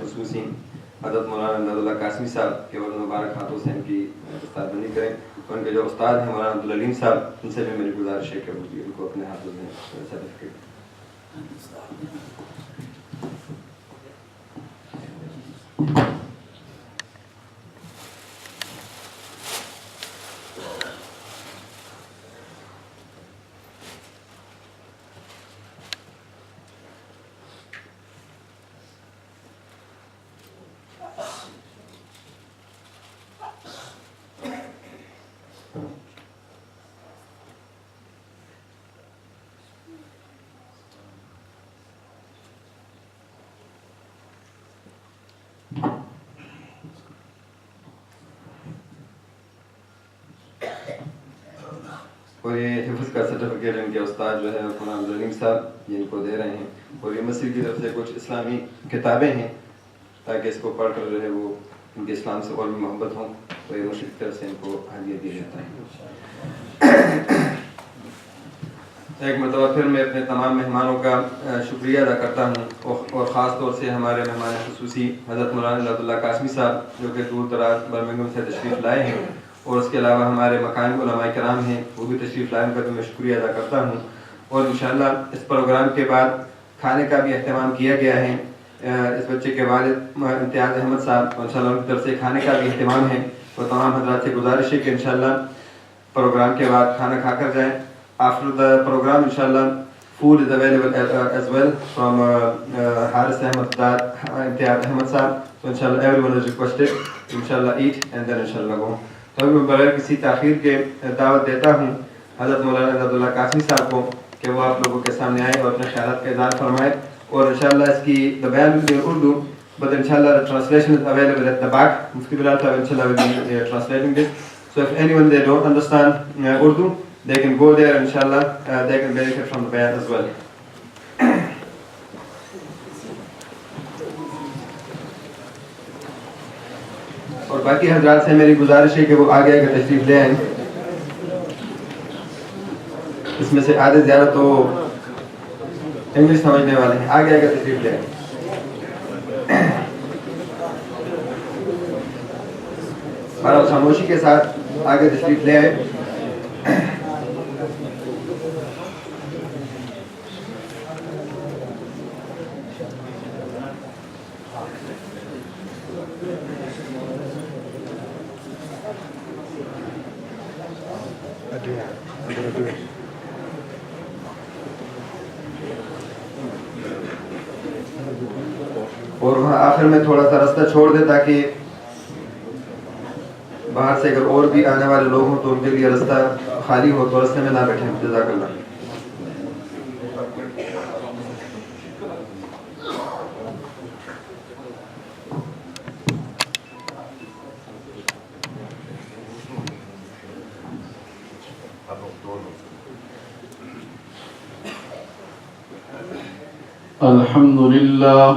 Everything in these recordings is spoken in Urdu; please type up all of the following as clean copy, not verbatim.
خصوصی حضرت مولانا امداد اللہ قاسمی صاحب کے ولد مبارک ہاتھوں سے ان کی استاد بندی کریں. ان کے جو استاد ہیں مولانا عبدالعلیم صاحب، ان سے بھی میری گزارش ہے کہ وہ ان کو اپنے ہاتھوں میں سرٹیفکیٹ. اور یہ حفظ کا سرٹیفکیٹ ان کے استاد جو ہے مولانا عبدالعلیم صاحب یہ ان کو دے رہے ہیں. اور یہ مسجد کی طرف سے کچھ اسلامی کتابیں ہیں تاکہ اس کو پڑھ کر جو ہے وہ ان کے اسلام سے اور بھی محبت ہوں. تو یہ مسجد کی طرف سے ان کو ہدیہ دیا جاتا ہے. ایک مرتبہ پھر میں اپنے تمام مہمانوں کا شکریہ ادا کرتا ہوں اور خاص طور سے ہمارے مہمان خصوصی حضرت مولانا امداد اللہ قاسمی صاحب جو کہ دور دراز برمنگھم سے تشریف لائے ہیں. اور اس کے علاوہ ہمارے مقامی علماء کرام ہیں وہ بھی تشریف لائے، ان کا بھی میں شکریہ ادا کرتا ہوں. اور انشاءاللہ اس پروگرام کے بعد کھانے کا بھی اہتمام کیا گیا ہے. اس بچے کے والد امتیاز احمد صاحب انشاءاللہ ان کی طرف سے کھانے کا بھی اہتمام ہے. تو تمام حضرات سے گزارش ہے کہ انشاءاللہ پروگرام کے بعد کھانا کھا کر جائیں. After the program, inshallah, food is available as well from Haris Ahmad Dad, Imtiaz Ahmad Saab. So inshallah, everyone is requested to inshallah eat and then inshallah go. تو میں بغیر کسی تاخیر کے دعوت دیتا ہوں حضرت مولانا امداد اللہ قاسمی صاحب کو کہ وہ آپ لوگوں کے سامنے آئے اور اپنے خیالات کا اظہار فرمائے. اور انشاءاللہ اس کی the bayan will be in Urdu, but inshallah the translation is available at the back. Mufti Bilal Sahab inshallah will be translating this. So if anyone they don't understand Urdu, they can go there inshallah, they can benefit from the bayan as well. اور باقی حضرات سے میری گزارش ہے کہ وہ آگے آگے تشریف لے آئیں. اس میں سے آدھے زیادہ تو انگلش سمجھنے والے ہیں، آگے آگے تشریف لے آئیں. بہرحال خاموشی کے ساتھ آگے تشریف لے آئیں. اور وہاں آخر میں تھوڑا سا راستہ چھوڑ دے تاکہ باہر سے اگر اور بھی آنے والے لوگ ہوں تو ان کے لیے راستہ خالی ہو، تو راستے میں نہ بیٹھیں. جزاک اللہ. الحمد لله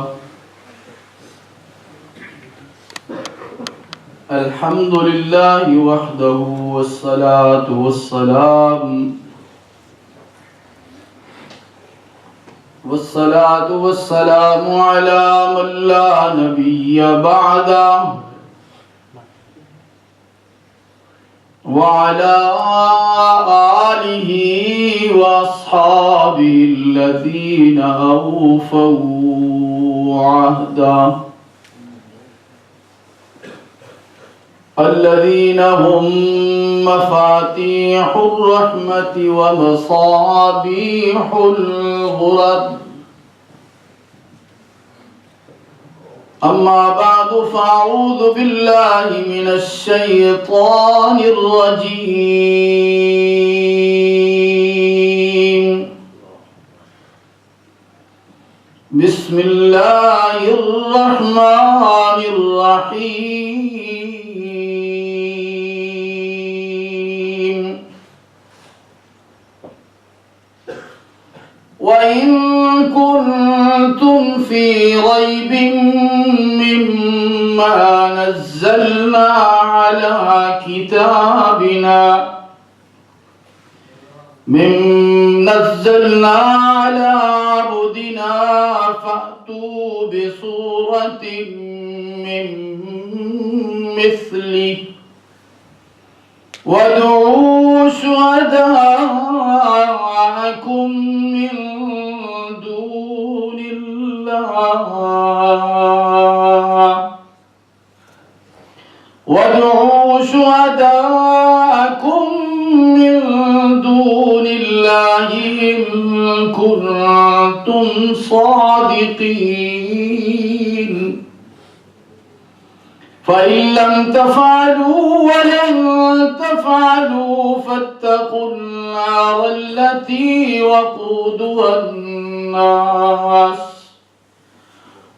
الحمد لله وحده والصلاة والسلام على من لا نبي بعده وعلى آله وأصحابه الذين أوفوا عهده الذين هم مفاتيح الرحمة ومصابيح الغرر. أما بعد فأعوذ بالله من الشيطان الرجيم. بسم الله الرحمن الرحيم. وإن كنتم في ريب مما نزلنا على عبدنا فأتوا بسورة من مثله وادعوا شهداءكم من دون الله وادعوا شهداءكم من دون الله إن كنتم صادقين فإن لم تفعلوا ولن تفعلوا فاتقوا النار التي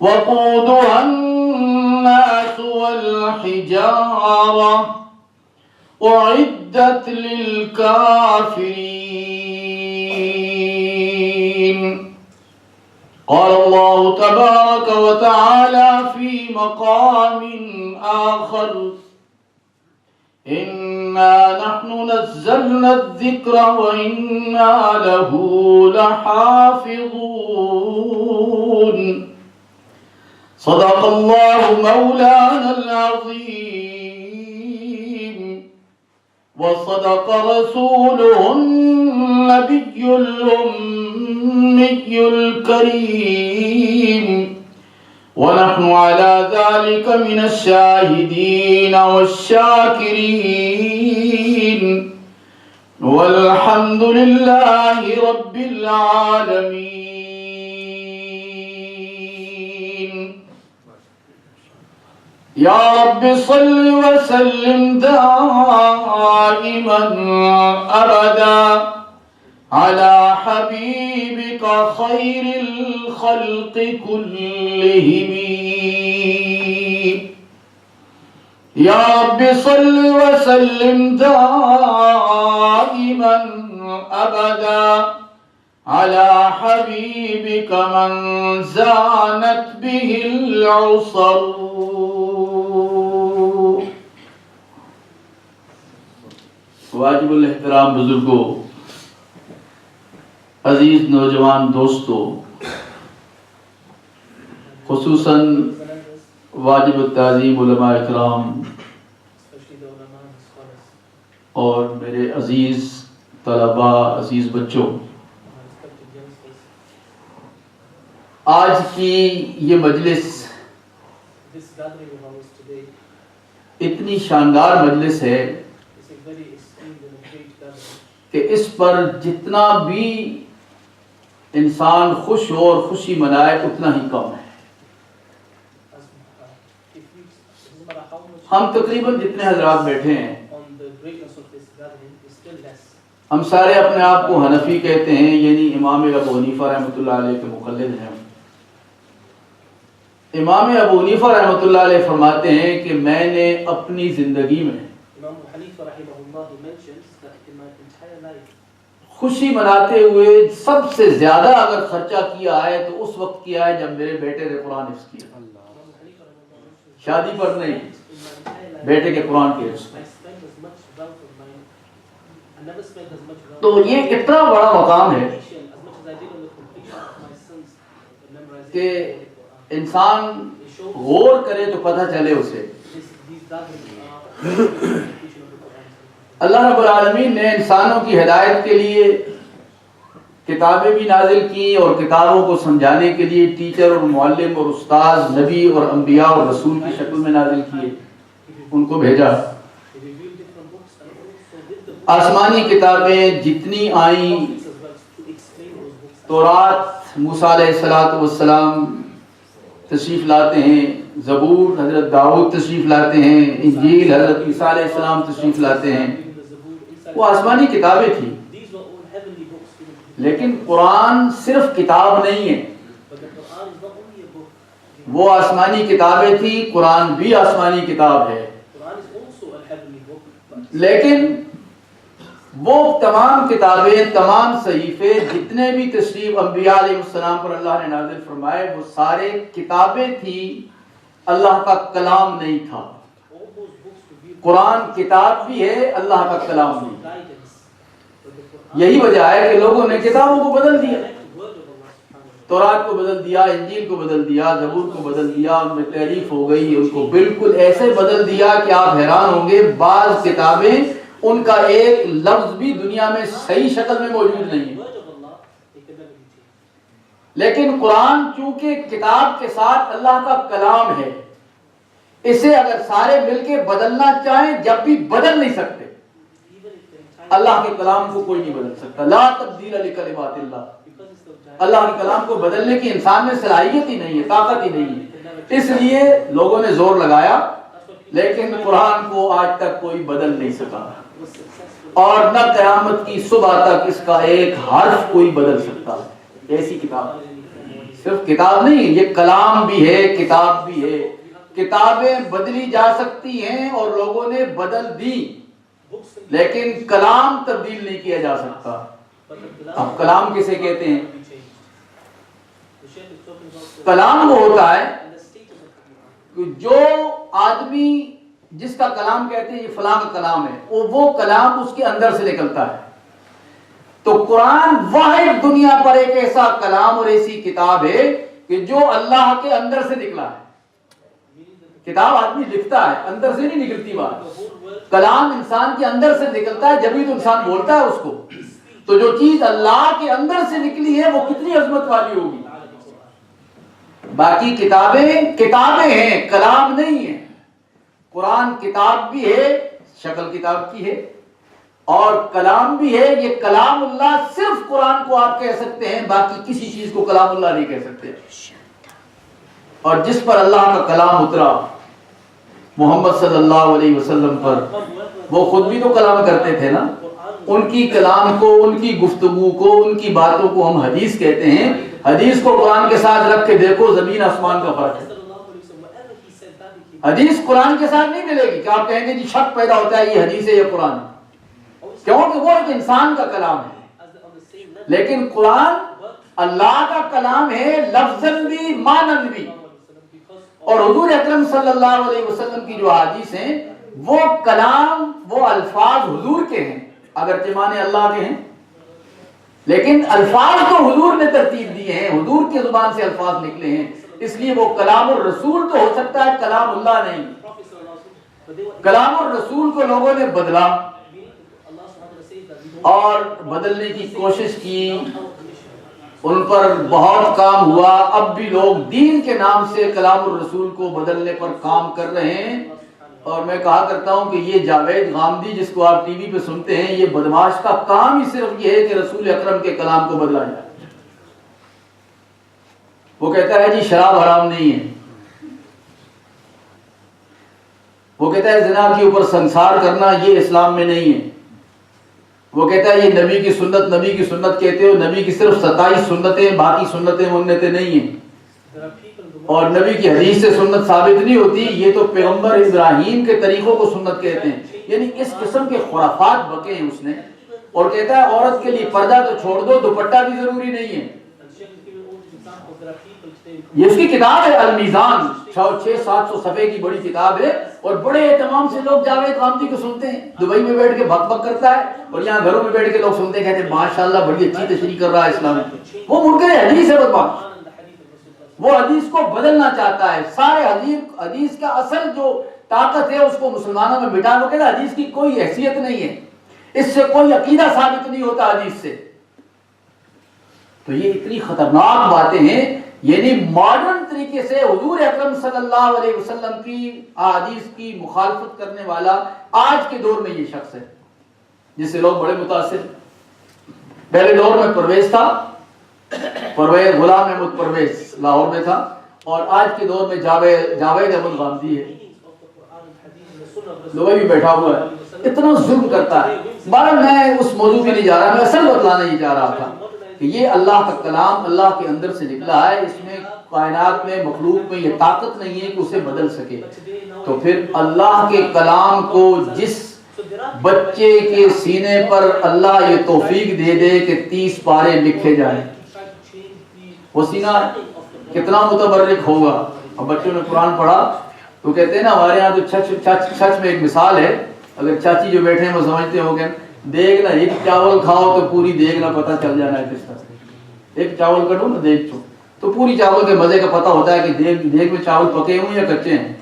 وقودها الناس والحجارة أعدت للكافرين. قال الله تبارك وتعالى في مقام آخر إنا نحن نزلنا الذكر وإنا له لحافظون. صدق الله مولانا العظيم وصدق رسوله النبي الأمي الكريم ونحن على ذلك من الشاهدين والشاكرين والحمد لله رب العالمين. يا رب صل وسلم دائما أبدا على حبيبك خير الخلق كلهم. يا رب صل وسلم دائما أبدا على حبيبك من زانت به العصر. واجب الاحترام بزرگوں، عزیز نوجوان دوستو، خصوصاً واجب التعظیم علماء اکرام اور میرے عزیز طلباء، عزیز بچوں، آج کی یہ مجلس اتنی شاندار مجلس ہے کہ اس پر جتنا بھی انسان خوش ہو اور خوشی منائے اتنا ہی کم ہے. ہم تقریباً جتنے حضرات بیٹھے ہیں ہم سارے اپنے آپ کو حنفی کہتے ہیں، یعنی امام ابو حنیفہ رحمۃ اللہ علیہ کے مقلد ہیں. امام ابو حنیفہ رحمۃ اللہ علیہ فرماتے ہیں کہ میں نے اپنی زندگی میں خوشی مناتے ہوئے سب سے زیادہ اگر خرچہ کیا ہے تو اس وقت کیا ہے جب میرے بیٹے نے قرآن حفظ کیا. شادی پر نہیں، بیٹے کے قرآن کے حفظ. تو یہ اتنا بڑا مقام ہے کہ انسان غور کرے تو پتہ چلے اسے. اللہ رب العالمین نے انسانوں کی ہدایت کے لیے کتابیں بھی نازل کی اور کتابوں کو سمجھانے کے لیے ٹیچر اور معلم اور استاذ، نبی اور انبیاء اور رسول کی شکل میں نازل کیے، ان کو بھیجا. آسمانی کتابیں جتنی آئیں، تورات موسیٰ علیہ السلام تشریف لاتے ہیں، زبور حضرت داؤد تشریف لاتے ہیں، انجیل حضرت عیسیٰ علیہ السلام تشریف لاتے ہیں. وہ آسمانی کتابیں تھیں، لیکن قرآن صرف کتاب نہیں ہے. وہ آسمانی کتابیں تھیں، قرآن بھی آسمانی کتاب ہے. لیکن وہ تمام کتابیں، تمام صحیفے، جتنے بھی تشریف انبیاء علیہ السلام پر اللہ نے نازل فرمائے، وہ سارے کتابیں تھیں، اللہ کا کلام نہیں تھا. قرآن کتاب بھی ہے، اللہ کا کلام نہیں. یہی وجہ ہے کہ لوگوں نے کتابوں کو بدل دیا. تورات کو بدل دیا، انجیل کو بدل دیا، زبور کو بدل دیا، ان میں تحریف ہو گئی، ان کو بالکل ایسے بدل دیا کہ آپ حیران ہوں گے. بعض کتابیں ان کا ایک لفظ بھی دنیا میں صحیح شکل میں موجود نہیں ہے. لیکن قرآن چونکہ کتاب کے ساتھ اللہ کا کلام ہے، اسے اگر سارے مل کے بدلنا چاہیں جب بھی بدل نہیں سکتے. اللہ کے کلام کو کوئی نہیں بدل سکتا. لا تبدیل لکلمات اللہ. اللہ کے کلام کو بدلنے کی انسان میں صلاحیت ہی نہیں ہے، طاقت ہی نہیں ہے. اس لیے لوگوں نے زور لگایا، لیکن قرآن کو آج تک کوئی بدل نہیں سکا، اور نہ قیامت کی صبح تک اس کا ایک حرف کوئی بدل سکتا. ایسی کتاب، صرف کتاب نہیں، یہ کلام بھی ہے، کتاب بھی ہے. کتابیں بدلی جا سکتی ہیں اور لوگوں نے بدل دی، لیکن کلام تبدیل نہیں کیا جا سکتا. اب کلام کسے کہتے ہیں؟ کلام وہ ہوتا ہے کہ جو آدمی جس کا کلام کہتے ہیں یہ فلاں کا کلام ہے، وہ کلام اس کے اندر سے نکلتا ہے. تو قرآن واحد دنیا پر ایک ایسا کلام اور ایسی کتاب ہے کہ جو اللہ کے اندر سے نکلا ہے. کتاب آدمی لکھتا ہے، اندر سے نہیں نکلتی بات. کلام انسان کے اندر سے نکلتا ہے، جبھی تو انسان بولتا ہے اس کو. تو جو چیز اللہ کے اندر سے نکلی ہے وہ کتنی عظمت والی ہوگی. باقی کتابیں ہیں، کلام نہیں ہے. قرآن کتاب بھی ہے، شکل کتاب کی ہے، اور کلام بھی ہے. یہ کلام اللہ صرف قرآن کو آپ کہہ سکتے ہیں، باقی کسی چیز کو کلام اللہ نہیں کہہ سکتے. اور جس پر اللہ کا کلام اترا محمد صلی اللہ علیہ وسلم پر، وہ خود بھی تو کلام کرتے تھے نا. ان کی کلام کو، ان کی گفتگو کو، ان کی باتوں کو ہم حدیث کہتے ہیں. حدیث کو قرآن کے ساتھ رکھ کے دیکھو، زمین آسمان کا فرق ہے. حدیث قرآن کے ساتھ نہیں ملے گی کہ آپ کہیں گے جی شک پیدا ہوتا ہے یہ حدیث ہے یا قرآن ہے، کیونکہ وہ ایک انسان کا کلام ہے. لیکن قرآن اللہ کا کلام ہے، لفظاً بھی معناً بھی. اور حضور اکرم صلی اللہ علیہ وسلم کی جو احادیث ہیں وہ کلام، وہ الفاظ حضور کے ہیں، اگرچہ معنی اللہ کے ہیں، لیکن الفاظ تو حضور نے ترتیب دیے ہیں، حضور کی زبان سے الفاظ نکلے ہیں. اس لیے وہ کلام الرسول تو ہو سکتا ہے، کلام اللہ نہیں. کلام الرسول کو لوگوں نے بدلا اور بدلنے کی کوشش کی، ان پر بہت کام ہوا. اب بھی لوگ دین کے نام سے کلام الرسول کو بدلنے پر کام کر رہے ہیں. اور میں کہا کرتا ہوں کہ یہ جاوید غامدی جس کو آپ ٹی وی پہ سنتے ہیں، یہ بدماش کا کام ہی صرف یہ ہے کہ رسول اکرم کے کلام کو بدلا جائے. وہ کہتا ہے جی شراب حرام نہیں ہے، وہ کہتا ہے زنا کے اوپر سنسار کرنا یہ اسلام میں نہیں ہے، وہ کہتا ہے یہ نبی کی سنت کہتے ہو، نبی کی صرف 27 سنتیں، باقی سنتیں منتیں نہیں ہیں، اور نبی کی حدیث سے سنت ثابت نہیں ہوتی، یہ تو پیغمبر ابراہیم کے طریقوں کو سنت کہتے ہیں. یعنی اس قسم کے خرافات بکے ہیں اس نے. اور کہتا ہے عورت کے لیے پردہ تو چھوڑ دو، دوپٹہ بھی ضروری نہیں ہے. یہ اس کی کتاب ہے المیزان، 600-700 صفحے کی بڑی کتاب ہے، اور بڑے اہتمام سے لوگ جاوید غامدی کو سنتے ہیں. دبئی میں بیٹھ کے بک بک کرتا ہے، اور یہاں گھروں میں بیٹھ کے لوگ سنتے ہیں، کہتے ہیں ماشاءاللہ بڑی اچھی تشریح کر رہا ہے اسلام. وہ منکر حدیث ہے بدبخت، وہ حدیث کو بدلنا چاہتا ہے. سارے حدیث کا اصل جو طاقت ہے اس کو مسلمانوں میں بٹا. وہ کہتا ہے حدیث کی کوئی حیثیت نہیں ہے، اس سے کوئی عقیدہ ثابت نہیں ہوتا حدیث سے. تو یہ اتنی خطرناک باتیں ہیں. یعنی ماڈرن طریقے سے حضور اکرم صلی اللہ علیہ وسلم کی احادیث کی مخالفت کرنے والا آج کے دور میں یہ شخص ہے جس سے لوگ بڑے متاثر. پہلے دور میں پرویز تھا، پرویز غلام احمد پرویز لاہور میں تھا، اور آج کے دور میں جاوید احمد غامدی ہے، دبئی بھی بیٹھا ہوا ہے. اتنا ظلم کرتا ہے. بہرحال میں اس موضوع پہ نہیں جا رہا، میں اصل بتلانا یہ چاہ رہا تھا کہ یہ اللہ کا کلام اللہ کے اندر سے نکلا ہے. اس میں کائنات میں، مخلوق میں یہ طاقت نہیں ہے کہ اسے بدل سکے. تو پھر اللہ کے کلام کو جس بچے کے سینے پر اللہ یہ توفیق دے دے کہ 30 پارے لکھے جائیں، وہ سینہ کتنا متبرک ہوگا. اب بچوں نے قرآن پڑھا تو کہتے ہیں نا ہمارے یہاں تو سچ میں ایک مثال ہے. اگر چاچی جو بیٹھے ہیں وہ سمجھتے ہو کہ دیکھ نا ایک چاول کھاؤ تو پوری دیکھ نا پتہ چل جانا ہے کس طرح. ایک چاول کٹو نا دیکھ تو تو پوری چاول کے مزے کا پتہ ہوتا ہے کہ دیگ میں چاول پکے ہوئے یا کچے ہیں،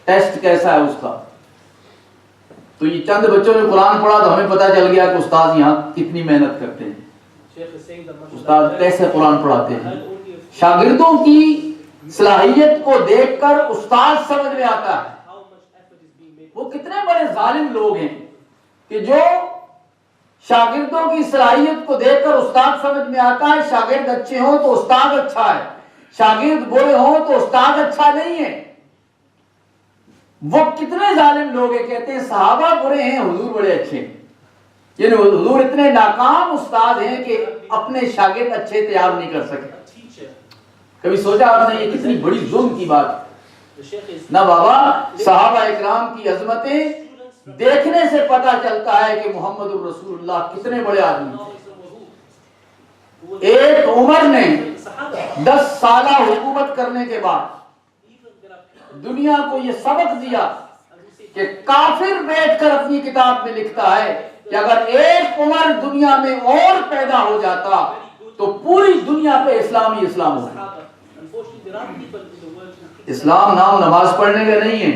ٹیسٹ کیسا ہے اس کا۔ تو یہ چند بچوں نے قرآن پڑھا تو ہمیں پتہ چل گیا کہ استاد یہاں کتنی محنت کرتے ہیں، استاد کیسے قرآن پڑھاتے ہیں۔ شاگردوں کی صلاحیت کو دیکھ کر استاد سمجھ میں آتا ہے وہ کتنے بڑے ظالم لوگ ہیں کہ جو شاگردوں کی صلاحیت کو دیکھ کر استاد سمجھ میں آتا ہے شاگرد اچھے ہوں تو استاد اچھا ہے، شاگرد برے ہوں تو استاد اچھا نہیں ہے۔ وہ کتنے ظالم لوگ ہیں، کہتے ہیں صحابہ برے ہیں حضور بڑے اچھے ہیں، یعنی حضور اتنے ناکام استاد ہیں کہ اپنے شاگرد اچھے تیار نہیں کر سکے۔ کبھی سوچا آپ نے یہ کتنی بڑی ظلم کی بات ہے؟ نہ بابا، صحابہ اکرام کی عظمتیں دیکھنے سے پتہ چلتا ہے کہ محمد الرسول اللہ کتنے بڑے آدمی تھے۔ ایک عمر نے 10 سالہ حکومت کرنے کے بعد دنیا کو یہ سبق دیا کہ کافر بیٹھ کر اپنی کتاب میں لکھتا ہے کہ اگر ایک عمر دنیا میں اور پیدا ہو جاتا تو پوری دنیا پہ اسلام ہی اسلام ہوگا۔ اسلام نام نماز پڑھنے کا نہیں ہے۔